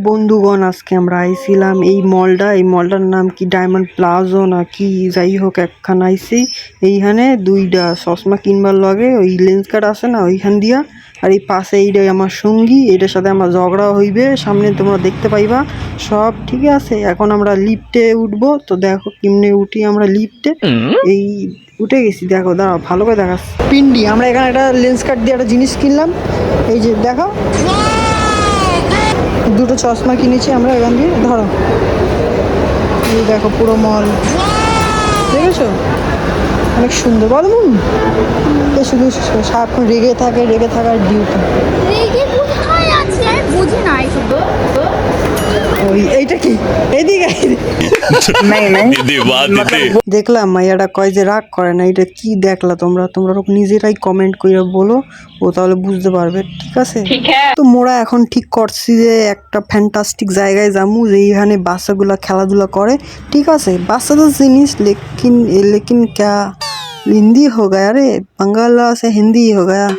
বন্ধুগণ, আজকে আমরা আইছিলাম এই মলটার নাম কি ডায়মন্ড প্লাজা না কি যাই হোক, একখান আইছি। এইখানে দুইটা চশমা কিনবার লগে ওই লেন্স কার্ড আছে না ওইখান দিয়া, আর এই পাশে এইটাই আমার সঙ্গী, এটার সাথে আমার ঝগড়া হইবে, সামনে তোমরা দেখতে পাইবা সব। ঠিক আছে, এখন আমরা লিফটে উঠবো, তো দেখো কেমনে উঠি আমরা লিফটে। এই উঠে গেছি, দেখো দাঁড়াও ভালো করে দেখাচ্ছি। পিন্ডি আমরা এখানে একটা লেন্স কার্ড দিয়ে একটা জিনিস কিনলাম, এই যে দেখো দুটো চশমা কিনেছি আমরা এখান দিয়ে। ধরো এই দেখো পুরো মল, দেখেছো অনেক সুন্দর। বলো এ শুধু সারাক্ষণ রেগে থাকার ডিউটি। এইটা কি এদিকে দেখলাম মাইয়াটা কয় যে রাগ করে না, এটা কি দেখলা তোমরা নিজেরাই কমেন্ট করে বলো, ও তাহলে বুঝতে পারবে। ঠিক আছে, তো মোরা এখন ঠিক করছি যে একটা ফ্যান্টাস্টিক জায়গায় যাবো, যেখানে বাচ্চাগুলা খেলাধুলা করে। ঠিক আছে, বাচ্চাদের জিনিস, লেকিন ক্যা হিন্দি হো গায়া রে, বাংলা সে হিন্দি হো গায়া।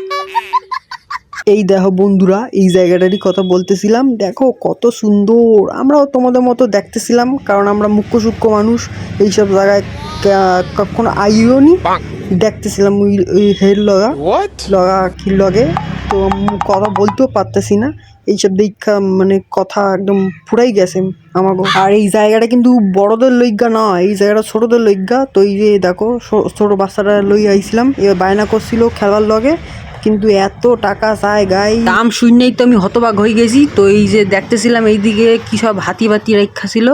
এই দেখো বন্ধুরা, এই জায়গাটারই কথা বলতেছিলাম, দেখো কত সুন্দর। আমরাও তোমাদের মতো দেখতেছিলাম, কারণ আমরা মুখ্য সূক্ষ্ম মানুষ, এইসব জায়গায় কখনো আইও নি। দেখতেছিলাম ওই হেড লগা কি লগে, তো কথা বলতেও পারতেছি না। এইসব দেখা মানে কথা একদম ফুরাই গেছে আমাকে। আর এই জায়গাটা কিন্তু বড়দের লইগা না, এই জায়গাটা ছোটদের লইগা। তো এই যে দেখো ছোট বাচ্চাটা লই আইছিলাম, এবার বায়না করছিল খেলার লগে, কিন্তু এত টাকা চায় গাই, দাম শুনেই তো আমি হতবাক হয়ে গেছি। তো এই যে দেখতেছিলাম এইদিকে কি সব হাতি রাখা ছিল,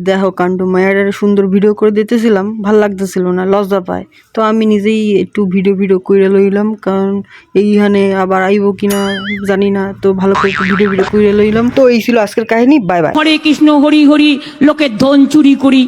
দেখো কাণ্ড। মায়ের সুন্দর ভিডিও করে দিতেছিলাম, ভাল লাগতেছিল না, লজ্জা পায়। তো আমি নিজেই একটু ভিডিও করে লইলাম, কারণ এইখানে আবার আইব কিনা জানি না, তো ভালো করে একটু ভিডিও করে লইলাম। তো এই ছিল আজকের কাহিনী। Bye bye. হরে কৃষ্ণ হরি হরি, লোকের ধন চুরি করি।